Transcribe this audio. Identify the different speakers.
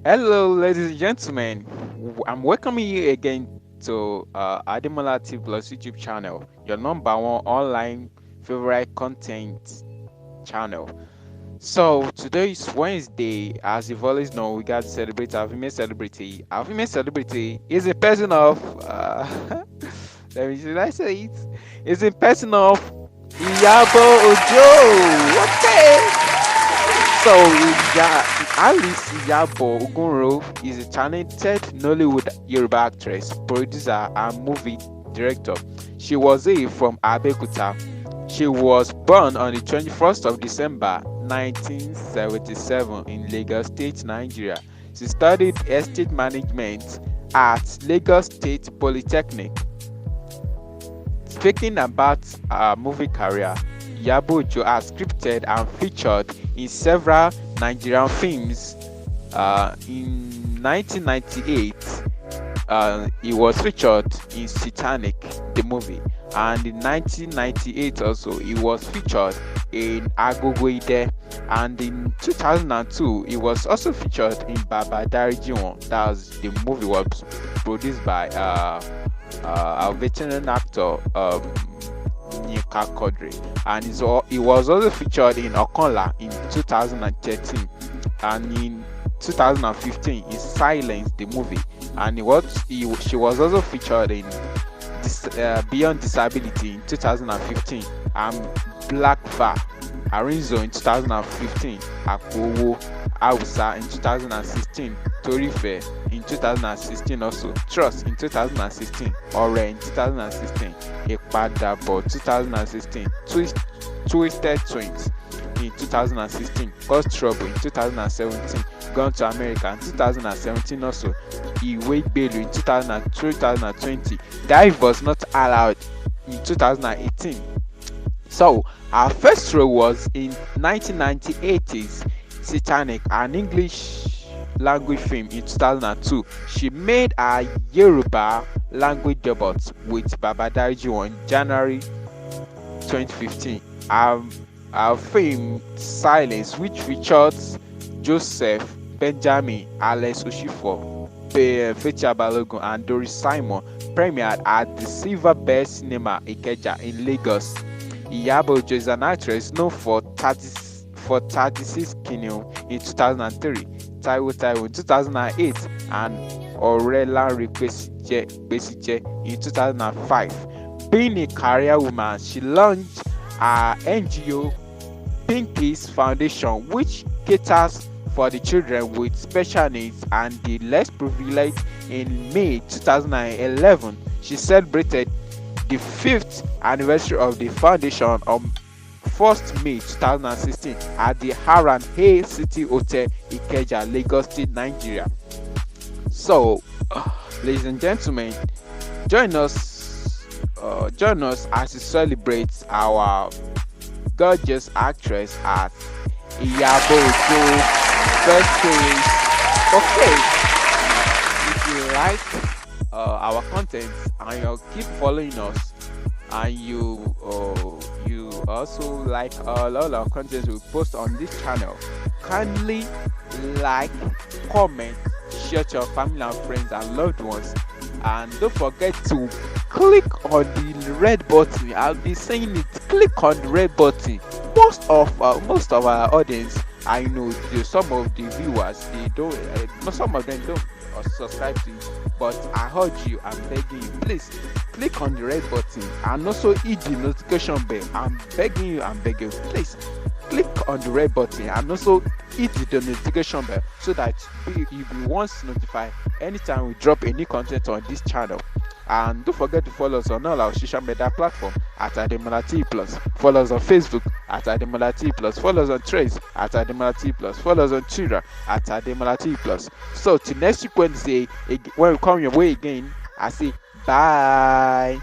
Speaker 1: Hello, ladies and gentlemen. I'm welcoming you again to ADEMOLATV Plus YouTube channel, your number one online favorite content channel. So today is Wednesday. As you've always know, we got to celebrate our female celebrity. Our female celebrity is a person of should I say it? Is a person of Iyabo Ojo. Okay. So, Alice Iyabo Ojo is a talented Nollywood Yoruba actress, producer, and movie director. She was from Abeokuta. She was born on the 21st of December 1977 in Lagos State, Nigeria. She studied estate management at Lagos State Polytechnic. Speaking about her movie career, Iyabo Ojo has scripted and featured in several Nigerian films. In 1998, he was featured in Titanic, the movie, and in 1998 also he was featured in Agogo Ide, and in 2002 he was also featured in Baba Darijiwon. That was the movie was produced by a veteran actor. Nika Kodri, and he was also featured in Okonla in 2013, and in 2015 he Silence, the movie, and she was also featured in Beyond Disability in 2015, and Black Va Arinzo in 2015, Akwowo Hausa in 2016, Torife in 2016, also Trust in 2016, Ore in 2016, Ipadabo 2016, Twisted Twins in 2016, Cause Trouble in 2017, Gone to America in 2017, also Iwe Belu in 2020. Dive was not allowed in 2018. So our first role was in 1998's Titanic, an English language film in 2002. She made her Yoruba language debut with Baba Darijiwon in January 2015. Our film Silence, which features Joseph, Benjamin, Alex Oshifo, Fecha Balogun, and Doris Simon, premiered at the Silver Bear Cinema Ikeja in Lagos. Iyabo Ojo is an actress known for 36 Kiniun in 2003, Taiwo in 2008, and Orela Besije in 2005. Being a career woman, she launched her NGO Pinkies Foundation, which caters for the children with special needs and the less privileged. In May 2011, she celebrated the 5th anniversary of the foundation on 1st May 2016 at the Haran Hay City Hotel, Ikeja, Lagos State, Nigeria. So, ladies and gentlemen, join us as we celebrate our gorgeous actress at Iyabo Ojo's birthday. Okay, if you like our content and you keep following us, and you also like all our content we post on this channel, kindly like, comment, share to your family and friends and loved ones, and don't forget to click on the red button. I'll be saying it, click on the red button. Most of our audience, I know some of the viewers, they don't some of them don't subscribe to it, but I urge you, I'm begging you, please click on the red button and also hit the notification bell. I'm begging you, please click on the red button and also hit the notification bell so that you'll be once notified anytime we drop any content on this channel. And don't forget to follow us on all our social media platforms at ADEMOLATV Plus. Follow us on Facebook at ADEMOLATV Plus. Follow us on Threads at ADEMOLATV Plus. Follow us on Twitter at ADEMOLATV Plus. So till next week Wednesday, when we come your way again, I say bye.